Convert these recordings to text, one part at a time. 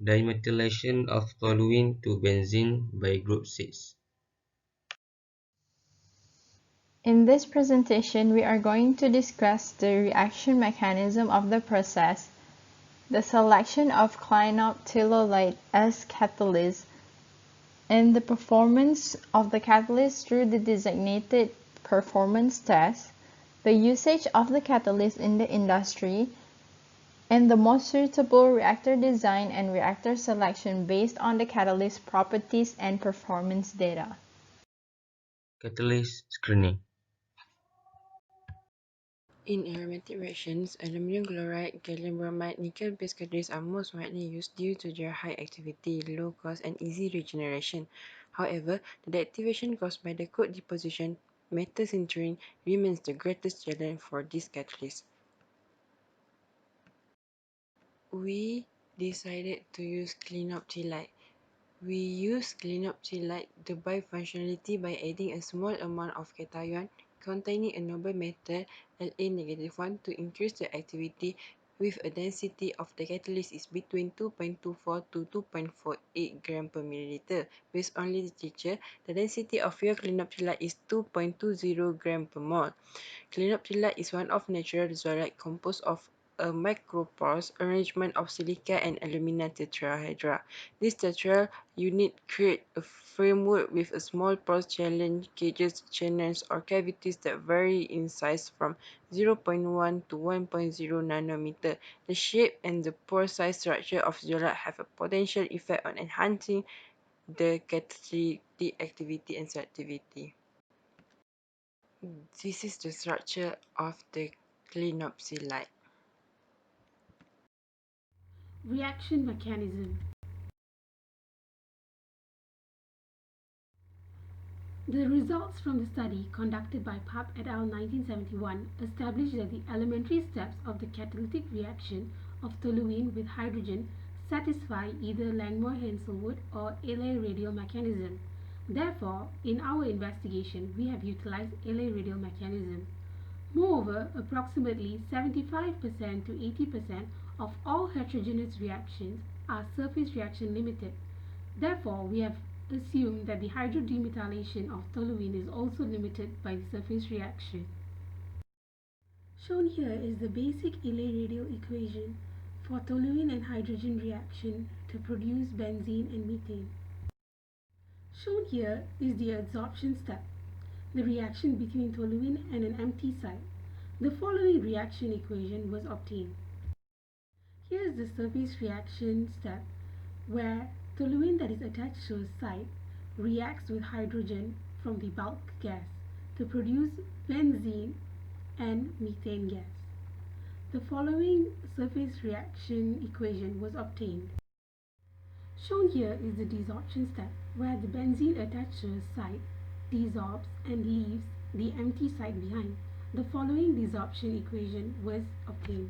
Dimethylation of toluene to benzene by group 6. In this presentation, we are going to discuss the reaction mechanism of the process, the selection of clinoptilolite as catalyst, and the performance of the catalyst through the designated performance test, the usage of the catalyst in the industry, and the most suitable reactor design and reactor selection based on the catalyst properties and performance data. Catalyst screening. In aromatic reactions, aluminum chloride, gallium bromide, nickel-based catalysts are most widely used due to their high activity, low cost, and easy regeneration. However, the deactivation caused by the cold deposition, metal sintering, remains the greatest challenge for these catalysts. We decided to use clinoptilolite. We use clinoptilolite the bifunctionality by adding a small amount of cation containing a noble metal La-1 to increase the activity with a density of the catalyst is between 2.24 to 2.48 gram per milliliter. Based on literature, the density of pure clinoptilolite is 2.20 gram per mole. Clinoptilolite is one of natural zeolite composed of a microporous arrangement of silica and alumina tetrahedra. This tetra unit create a framework with a small porous challenge gauges, channels, or cavities that vary in size from 0.1 to 1.0 nanometer. The shape and the pore size structure of zeolite have a potential effect on enhancing the catalytic activity and selectivity. This is the structure of the clinopsilite. Reaction mechanism. The results from the study conducted by Papp et al. 1971 established that the elementary steps of the catalytic reaction of toluene with hydrogen satisfy either Langmuir-Henckelwood or Alay radial mechanism. Therefore, in our investigation, we have utilized Alay radial mechanism. Moreover, approximately 75% to 80% of all heterogeneous reactions are surface reaction limited. Therefore, we have assumed that the hydrodemethylation of toluene is also limited by the surface reaction. Shown here is the basic Alay radial equation for toluene and hydrogen reaction to produce benzene and methane. Shown here is the adsorption step, the reaction between toluene and an empty site. The following reaction equation was obtained. Here is the surface reaction step where toluene that is attached to a site reacts with hydrogen from the bulk gas to produce benzene and methane gas. The following surface reaction equation was obtained. Shown here is the desorption step where the benzene attached to a site desorbs and leaves the empty site behind. The following desorption equation was obtained.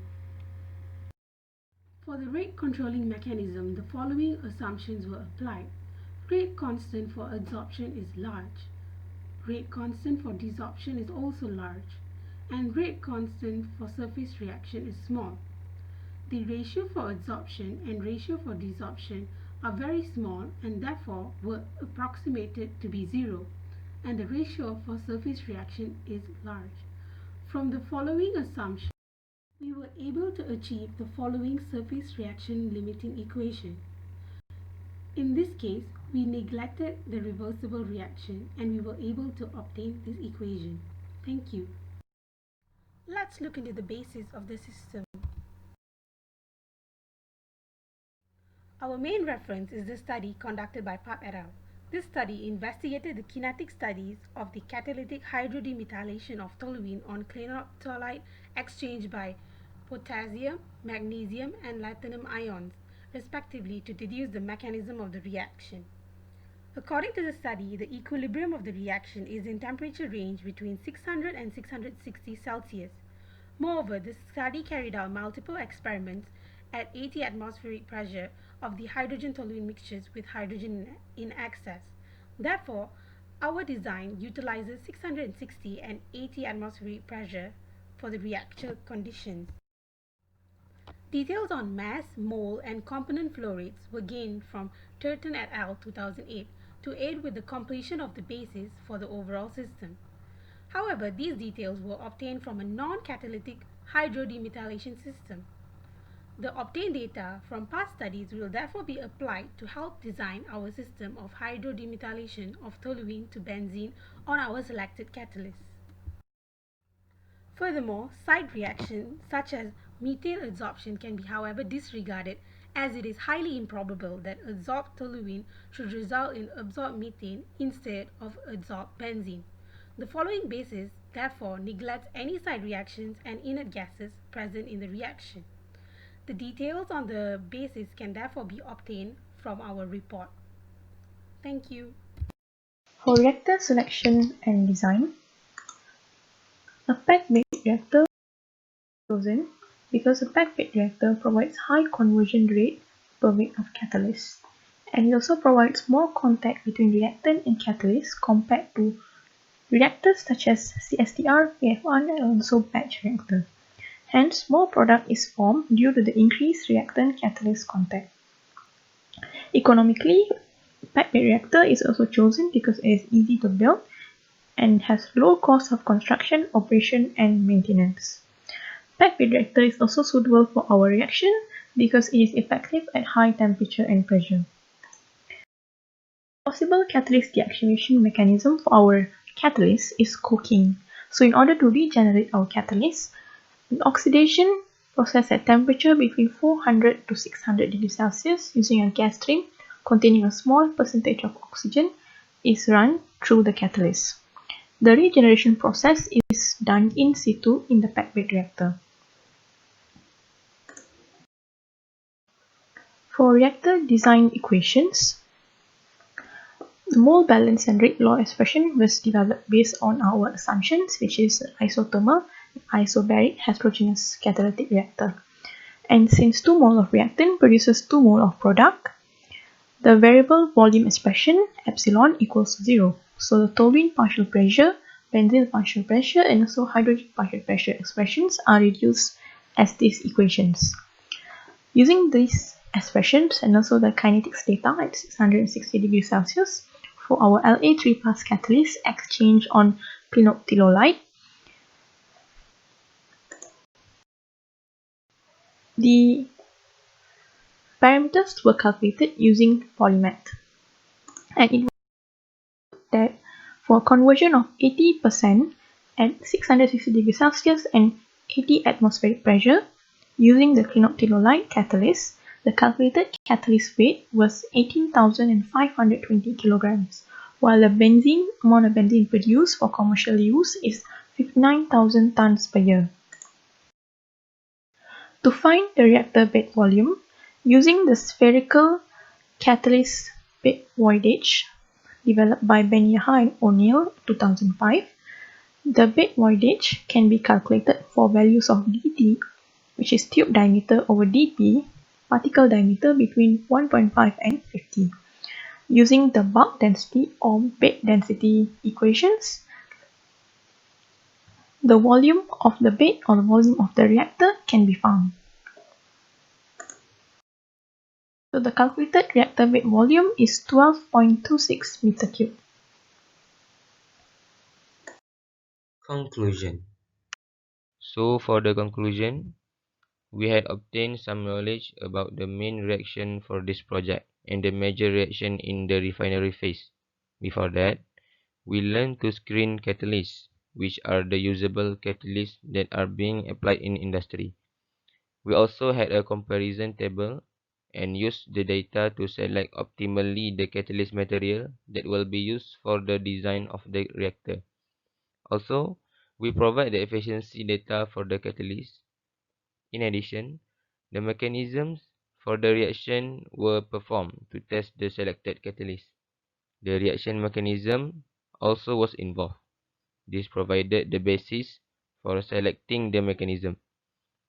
For the rate controlling mechanism, the following assumptions were applied. Rate constant for adsorption is large. Rate constant for desorption is also large. And rate constant for surface reaction is small. The ratio for adsorption and ratio for desorption are very small and therefore were approximated to be zero, and the ratio for surface reaction is large. From the following assumption, we were able to achieve the following surface reaction limiting equation. In this case, we neglected the reversible reaction and we were able to obtain this equation. Thank you. Let's look into the basis of the system. Our main reference is the study conducted by Papp et al. This study investigated the kinetic studies of the catalytic hydrodemethylation of toluene on clinoptilolite exchanged by potassium, magnesium, and lanthanum ions, respectively, to deduce the mechanism of the reaction. According to the study, the equilibrium of the reaction is in temperature range between 600 and 660 Celsius. Moreover, the study carried out multiple experiments at 80 atmospheric pressure of the hydrogen-toluene mixtures with hydrogen in excess. Therefore, our design utilizes 660 and 80 atmospheric pressure for the reactor conditions. Details on mass, mole, and component flow rates were gained from Turton et al. 2008 to aid with the completion of the basis for the overall system. However, these details were obtained from a non-catalytic hydrodemethylation system. The obtained data from past studies will therefore be applied to help design our system of hydrodemethylation of toluene to benzene on our selected catalyst. Furthermore, side reactions such as methane adsorption can be however disregarded, as it is highly improbable that adsorbed toluene should result in absorbed methane instead of adsorbed benzene. The following basis therefore neglects any side reactions and inert gases present in the reaction. The details on the basis can therefore be obtained from our report. Thank you. For reactor selection and design, a packed bed reactor is chosen because a packed bed reactor provides high conversion rate per weight of catalyst, and it also provides more contact between reactant and catalyst compared to reactors such as CSTR, PF1, and also batch reactor. Hence, more product is formed due to the increased reactant-catalyst contact. Economically, packed bed reactor is also chosen because it is easy to build and has low cost of construction, operation, and maintenance. Packed bed reactor is also suitable for our reaction because it is effective at high temperature and pressure. Possible catalyst deactivation mechanism for our catalyst is coking. So in order to regenerate our catalyst, an oxidation process at temperature between 400 to 600 degrees Celsius using a gas stream containing a small percentage of oxygen is run through the catalyst. The regeneration process is done in situ in the packed bed reactor. For reactor design equations, the mole balance and rate law expression was developed based on our assumptions, which is isothermal, isobaric, heterogeneous catalytic reactor. And since 2 mole of reactant produces 2 mole of product, the variable volume expression epsilon equals 0. So the toluene partial pressure, benzene partial pressure, and also hydrogen partial pressure expressions are reduced as these equations. Using these expressions and also the kinetics data at 660 degrees Celsius for our La3 plus catalyst exchange on clinoptilolite, the parameters were calculated using polymath, and it was that for a conversion of 80% at 660 degrees Celsius and 80 atmospheric pressure using the clinoptilolite catalyst, the calculated catalyst weight was 18,520 kilograms, while the amount of benzene produced for commercial use is 59,000 tons per year. To find the reactor bed volume, using the spherical catalyst bed voidage developed by Ben-Yaha and O'Neill 2005, the bed voidage can be calculated for values of dt, which is tube diameter, over dp, particle diameter between 1.5 and 50. Using the bulk density or bed density equations, the volume of the bed or the volume of the reactor can be found. So the calculated reactor bed volume is 12.26 meter cube. Conclusion. So for the conclusion, we had obtained some knowledge about the main reaction for this project and the major reaction in the refinery phase. Before that, we learned to screen catalysts, which are the usable catalysts that are being applied in industry. We also had a comparison table and used the data to select optimally the catalyst material that will be used for the design of the reactor. Also, we provide the efficiency data for the catalyst. In addition, the mechanisms for the reaction were performed to test the selected catalyst. The reaction mechanism also was involved. This provided the basis for selecting the mechanism.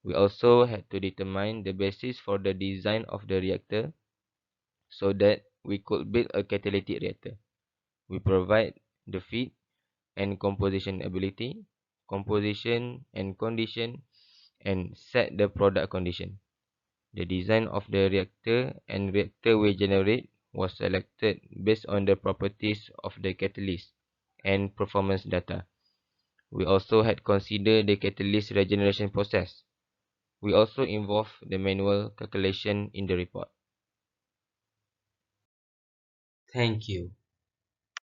We also had to determine the basis for the design of the reactor so that we could build a catalytic reactor. We provide the feed and composition ability, composition and condition, and set the product condition. The design of the reactor and reactor weight generate was selected based on the properties of the catalyst and performance data. We also had considered the catalyst regeneration process. We also involved the manual calculation in the report. Thank you.